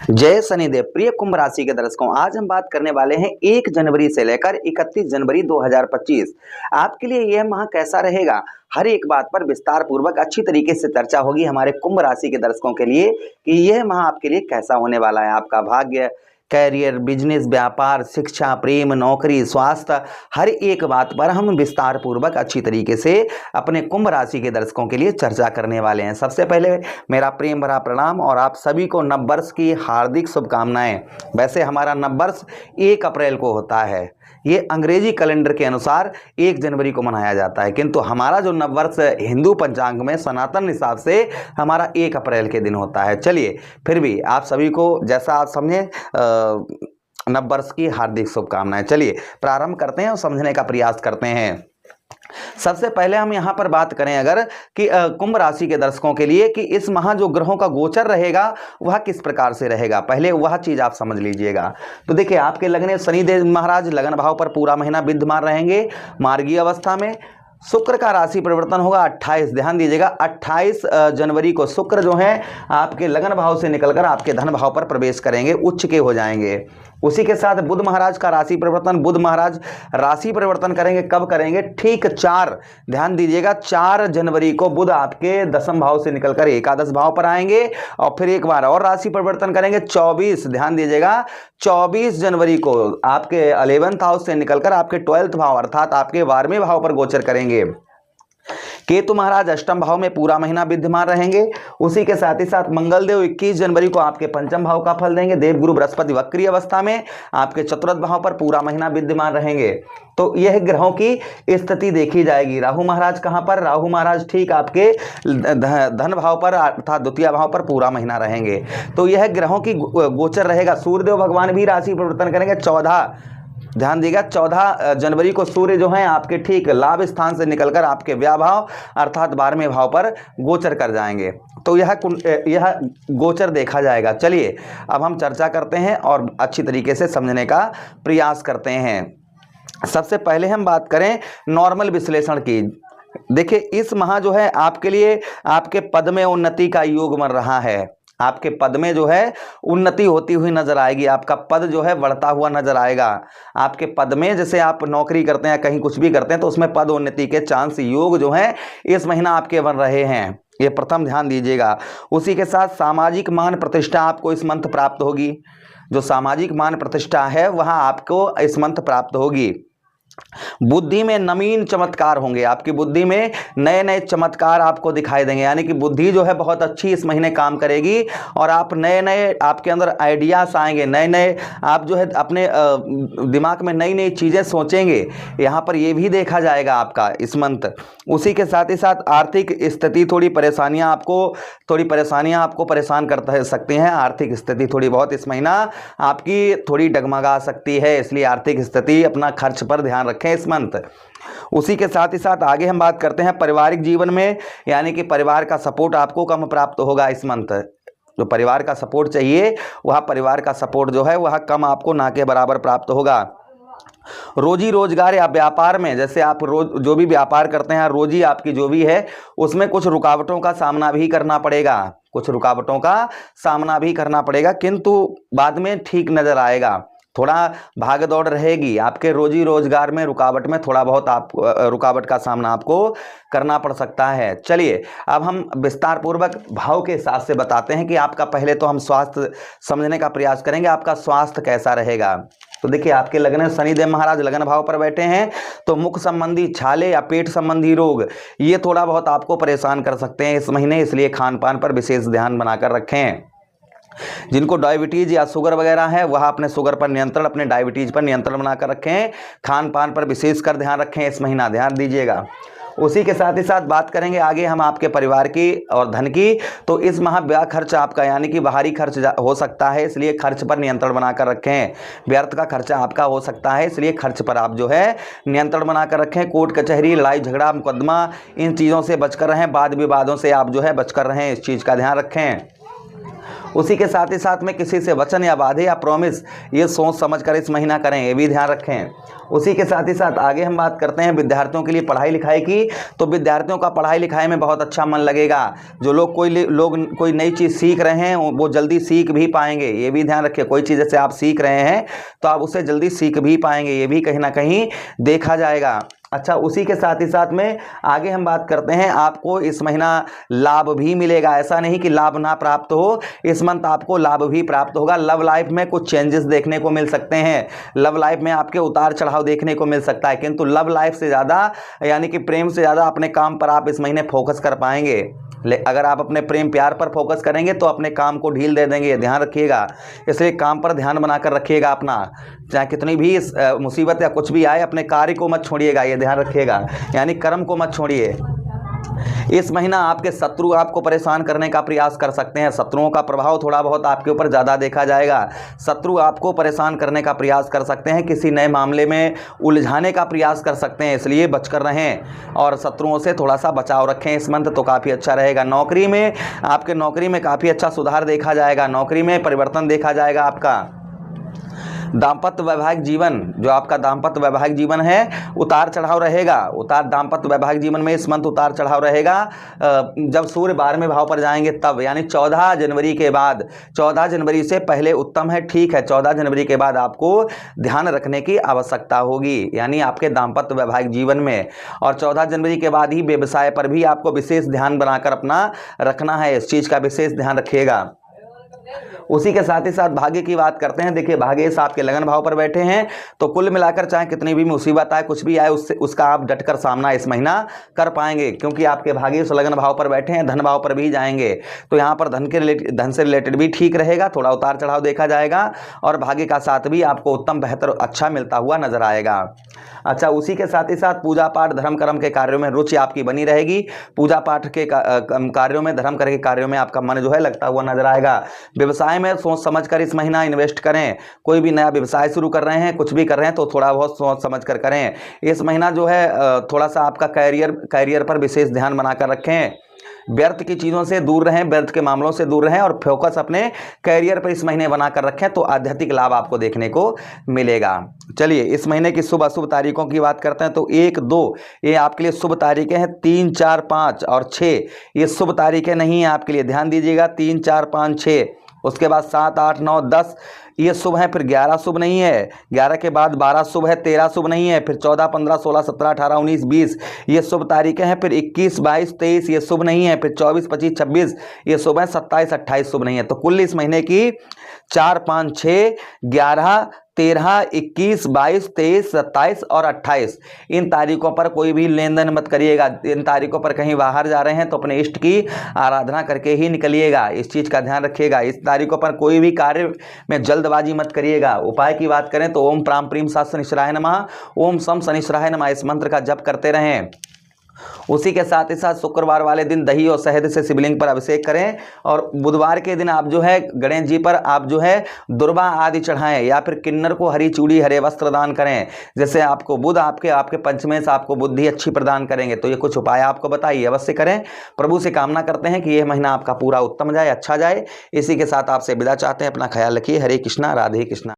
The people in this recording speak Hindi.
जय शनिदेव। प्रिय कुंभ राशि के दर्शकों, आज हम बात करने वाले हैं 1 जनवरी से लेकर 31 जनवरी 2025 आपके लिए यह माह कैसा रहेगा। हर एक बात पर विस्तार पूर्वक अच्छी तरीके से चर्चा होगी हमारे कुंभ राशि के दर्शकों के लिए कि यह माह आपके लिए कैसा होने वाला है। आपका भाग्य, कैरियर, बिजनेस, व्यापार, शिक्षा, प्रेम, नौकरी, स्वास्थ्य, हर एक बात पर हम विस्तार पूर्वक अच्छी तरीके से अपने कुंभ राशि के दर्शकों के लिए चर्चा करने वाले हैं। सबसे पहले मेरा प्रेम भरा प्रणाम और आप सभी को नववर्ष की हार्दिक शुभकामनाएं। वैसे हमारा नववर्ष 1 अप्रैल को होता है, ये अंग्रेजी कैलेंडर के अनुसार 1 जनवरी को मनाया जाता है, किंतु हमारा जो नववर्ष हिंदू पंचांग में सनातन हिसाब से हमारा 1 अप्रैल के दिन होता है। चलिए, फिर भी आप सभी को जैसा आप समझें नववर्ष की हार्दिक शुभकामनाएं। चलिए प्रारंभ करते हैं और समझने का प्रयास करते हैं। सबसे पहले हम यहां पर बात करें अगर कि कुंभ राशि के दर्शकों के लिए कि इस माह जो ग्रहों का गोचर रहेगा वह किस प्रकार से रहेगा, पहले वह चीज आप समझ लीजिएगा। तो देखिए, आपके लगने शनिदेव महाराज लगन भाव पर पूरा महीना विद्यमान रहेंगे मार्गीय अवस्था में। शुक्र का राशि परिवर्तन होगा 28, ध्यान दीजिएगा 28 जनवरी को शुक्र जो है आपके लगन भाव से निकलकर आपके धन भाव पर प्रवेश करेंगे, उच्च के हो जाएंगे। उसी के साथ बुध महाराज का राशि परिवर्तन, बुध महाराज राशि परिवर्तन करेंगे, कब करेंगे, ठीक 4, ध्यान दीजिएगा 4 जनवरी को बुध आपके दसम भाव से निकलकर एकादश भाव पर आएंगे और फिर एक बार और राशि परिवर्तन करेंगे 24, ध्यान दीजिएगा 24 जनवरी को आपके 11th हाउस से निकलकर आपके 12th भाव अर्थात आपके 12वें भाव पर गोचर करेंगे। केतु महाराज अष्टम भाव में पूरा महीना विद्यमान रहेंगे। उसी के साथ ही साथ मंगलदेव 21 जनवरी को आपके पंचम भाव का फल देंगे। देवगुरु बृहस्पति वक्री अवस्था में आपके चतुर्थ भाव पर पूरा महीना विद्यमान रहेंगे। तो यह ग्रहों की स्थिति देखी जाएगी। राहु महाराज कहां पर, राहु महाराज ठीक आपके धन भाव पर अर्थात द्वितीय भाव पर पूरा महीना रहेंगे। तो यह ग्रहों की गोचर रहेगा। सूर्यदेव भगवान भी राशि परिवर्तन करेंगे 14, ध्यान दीजिएगा 14 जनवरी को सूर्य जो है आपके ठीक लाभ स्थान से निकलकर आपके व्यय भाव अर्थात 12वें भाव पर गोचर कर जाएंगे। तो यह गोचर देखा जाएगा। चलिए अब हम चर्चा करते हैं और अच्छी तरीके से समझने का प्रयास करते हैं। सबसे पहले हम बात करें नॉर्मल विश्लेषण की। देखिए, इस माह जो है आपके लिए आपके पद में उन्नति का योग बन रहा है। आपके पद में जो है उन्नति होती हुई नजर आएगी, आपका पद जो है बढ़ता हुआ नजर आएगा। आपके पद में जैसे आप नौकरी करते हैं, कहीं कुछ भी करते हैं तो उसमें पद उन्नति के चांस योग जो है इस महीना आपके बन रहे हैं, ये प्रथम ध्यान दीजिएगा। उसी के साथ सामाजिक मान प्रतिष्ठा आपको इस मंथ प्राप्त होगी। जो सामाजिक मान प्रतिष्ठा है वह आपको इस मंथ प्राप्त होगी। बुद्धि में नवीन चमत्कार होंगे, आपकी बुद्धि में नए नए चमत्कार आपको दिखाई देंगे, यानी कि बुद्धि जो है बहुत अच्छी इस महीने काम करेगी और आप नए नए आपके अंदर आइडियाज आएंगे, नए नए आप जो है अपने दिमाग में नई नई चीजें सोचेंगे। यहाँ पर ये भी देखा जाएगा आपका इस मंथ। उसी के साथ ही साथ आर्थिक स्थिति थोड़ी परेशानियां आपको परेशान कर सकती हैं। आर्थिक स्थिति थोड़ी बहुत इस महीना आपकी थोड़ी डगमगा सकती है, इसलिए आर्थिक स्थिति अपना खर्च पर ध्यान रखें इस मंथ। उसी के साथ ही साथ आगे हम बात करते हैं पारिवारिक जीवन में, यानी कि परिवार का सपोर्ट आपको कम प्राप्त होगा इस मंथ। जो परिवार का सपोर्ट चाहिए वह परिवार का सपोर्ट जो है वह कम आपको ना के बराबर प्राप्त होगा। रोजी रोजगार या व्यापार में, जैसे आप जो भी व्यापार करते हैं, रोजी आपकी जो भी है उसमें कुछ रुकावटों का सामना भी करना पड़ेगा, किंतु बाद में ठीक नजर आएगा। थोड़ा भाग दौड़ रहेगी आपके रोजी रोजगार में, रुकावट में थोड़ा बहुत रुकावट का सामना आपको करना पड़ सकता है। चलिए अब हम विस्तार पूर्वक भाव के हिसाब से बताते हैं कि आपका, पहले तो हम स्वास्थ्य समझने का प्रयास करेंगे, आपका स्वास्थ्य कैसा रहेगा। तो देखिए, आपके लगन शनिदेव महाराज लगन भाव पर बैठे हैं, तो मुख संबंधी, छाले या पेट संबंधी रोग ये थोड़ा बहुत आपको परेशान कर सकते हैं इस महीने, इसलिए खान पान पर विशेष ध्यान बनाकर रखें। जिनको डायबिटीज या शुगर वगैरह है वह अपने शुगर पर नियंत्रण, अपने डायबिटीज पर नियंत्रण बनाकर रखें। खान पान पर विशेषकर ध्यान रखें इस महीना, ध्यान दीजिएगा। उसी के साथ ही साथ बात करेंगे आगे हम आपके परिवार की और धन की। तो इस माह व्यय खर्च आपका, यानी कि बाहरी खर्च हो सकता है, इसलिए खर्च पर नियंत्रण बनाकर रखें। व्यर्थ का खर्चा आपका हो सकता है, इसलिए खर्च पर आप जो है नियंत्रण बनाकर रखें। कोर्ट कचहरी, लड़ाई झगड़ा, मुकदमा, इन चीज़ों से बचकर रहें। वाद विवादों से आप जो है बचकर रहें, इस चीज़ का ध्यान रखें। उसी के साथ ही साथ में किसी से वचन या वादे या प्रॉमिस ये सोच समझ कर इस महीना करें, ये भी ध्यान रखें। उसी के साथ ही साथ आगे हम बात करते हैं विद्यार्थियों के लिए पढ़ाई लिखाई की। तो विद्यार्थियों का पढ़ाई लिखाई में बहुत अच्छा मन लगेगा। जो लोग कोई नई चीज़ सीख रहे हैं वो जल्दी सीख भी पाएंगे, ये भी ध्यान रखिए। कोई चीज़ जैसे आप सीख रहे हैं तो आप उसे जल्दी सीख भी पाएंगे, ये भी कहीं ना कहीं देखा जाएगा। अच्छा, उसी के साथ ही साथ में आगे हम बात करते हैं, आपको इस महीना लाभ भी मिलेगा। ऐसा नहीं कि लाभ ना प्राप्त हो, इस मंथ आपको लाभ भी प्राप्त होगा। लव लाइफ में कुछ चेंजेस देखने को मिल सकते हैं, लव लाइफ में आपके उतार चढ़ाव देखने को मिल सकता है, किंतु लव लाइफ से ज़्यादा यानी कि प्रेम से ज़्यादा अपने काम पर आप इस महीने फोकस कर पाएंगे। अगर आप अपने प्रेम प्यार पर फोकस करेंगे तो अपने काम को ढील दे देंगे, ध्यान रखिएगा। इसलिए काम पर ध्यान बनाकर रखिएगा अपना, चाहे कितनी भी मुसीबत या कुछ भी आए, अपने कार्य को मत छोड़िएगा, ये ध्यान रखिएगा, यानी कर्म को मत छोड़िए। इस महीना आपके शत्रु आपको परेशान करने का प्रयास कर सकते हैं, शत्रुओं का प्रभाव थोड़ा बहुत आपके ऊपर ज़्यादा देखा जाएगा। शत्रु आपको परेशान करने का प्रयास कर सकते हैं, किसी नए मामले में उलझाने का प्रयास कर सकते हैं, इसलिए बचकर रहें और शत्रुओं से थोड़ा सा बचाव रखें। इस मंथ तो काफ़ी अच्छा रहेगा। नौकरी में आपके नौकरी में काफ़ी अच्छा सुधार देखा जाएगा, नौकरी में परिवर्तन देखा जाएगा। आपका दाम्पत्य वैवाहिक जीवन, जो आपका दाम्पत्य वैवाहिक जीवन है, उतार चढ़ाव रहेगा। दाम्पत्य वैवाहिक जीवन में इस मंथ उतार चढ़ाव रहेगा। जब सूर्य 12वें भाव पर जाएंगे तब, यानी 14 जनवरी के बाद। 14 जनवरी से पहले उत्तम है, ठीक है। 14 जनवरी के बाद आपको ध्यान रखने की आवश्यकता होगी, यानी आपके दाम्पत्य वैवाहिक जीवन में। और 14 जनवरी के बाद ही व्यवसाय पर भी आपको विशेष ध्यान बनाकर अपना रखना है, इस चीज़ का विशेष ध्यान रखिएगा। उसी के साथ ही साथ भाग्य की बात करते हैं। देखिए, भाग्य इस आपके लगन भाव पर बैठे हैं, तो कुल मिलाकर चाहे कितनी भी मुसीबत आए, कुछ भी आए, उसका आप डटकर सामना इस महीना कर पाएंगे, क्योंकि आपके भाग्य उस लगन भाव पर बैठे हैं। धन भाव पर भी जाएंगे तो यहाँ पर धन से रिलेटेड भी ठीक रहेगा, थोड़ा उतार चढ़ाव देखा जाएगा और भाग्य का साथ भी आपको उत्तम बेहतर अच्छा मिलता हुआ नजर आएगा। अच्छा, उसी के साथ ही साथ पूजा पाठ धर्म कर्म के कार्यों में रुचि आपकी बनी रहेगी। पूजा पाठ के कार्यों में, धर्म कर्म के कार्यों में आपका मन जो है लगता हुआ नजर आएगा। व्यवसाय में सोच समझ कर इस महीना इन्वेस्ट करें। कोई भी नया व्यवसाय शुरू कर रहे हैं, कुछ भी कर रहे हैं, तो थोड़ा बहुत सोच समझ कर करें। इस महीना जो है थोड़ा सा आपका कैरियर पर विशेष ध्यान बनाकर रखें। व्यर्थ की चीज़ों से दूर रहें, व्यर्थ के मामलों से दूर रहें और फोकस अपने कैरियर पर इस महीने बनाकर रखें, तो आध्यात्मिक लाभ आपको देखने को मिलेगा। चलिए, इस महीने की शुभ अशुभ तारीखों की बात करते हैं। तो 1, 2 ये आपके लिए शुभ तारीखें हैं। 3, 4, 5 और 6 ये शुभ तारीखें नहीं है आपके लिए, ध्यान दीजिएगा। 3, 4, 5, 6। उसके बाद 7, 8, 9, 10 ये शुभ है, फिर 11 शुभ नहीं है, 11 के बाद 12 शुभ है, 13 शुभ नहीं है, फिर 14, 15, 16, 17, 18, 19, 20 ये शुभ तारीखें हैं, फिर 21, 22, 23 ये शुभ नहीं है, फिर 24, 25, 26 ये शुभ है, 27, 28 शुभ नहीं है। तो कुल इस महीने की 4, 5, 6, 11, 13, 21, 22, 23, 27 और 28 इन तारीखों पर कोई भी लेन देन मत करिएगा। इन तारीखों पर कहीं बाहर जा रहे हैं तो अपने इष्ट की आराधना करके ही निकलिएगा, इस चीज़ का ध्यान रखिएगा। इस तारीखों पर कोई भी कार्य में जल्दबाजी मत करिएगा। उपाय की बात करें तो ओम प्राम प्रीम सात शनिश्चराय नमः, ओम सम शनिश्चराय नमः इस मंत्र का जप करते रहें। उसी के साथ ही साथ शुक्रवार वाले दिन दही और शहद से शिवलिंग पर अभिषेक करें और बुधवार के दिन आप जो है गणेश जी पर आप जो है दुर्वा आदि चढ़ाएं या फिर किन्नर को हरी चूड़ी हरे वस्त्र दान करें। जैसे आपको बुध आपके पंचमे से आपको बुद्धि अच्छी प्रदान करेंगे। तो ये कुछ उपाय आपको बताइए, अवश्य करें। प्रभु से कामना करते हैं कि यह महीना आपका पूरा उत्तम जाए, अच्छा जाए। इसी के साथ आपसे विदा चाहते हैं। अपना ख्याल रखिए। हरे कृष्णा, राधे कृष्णा।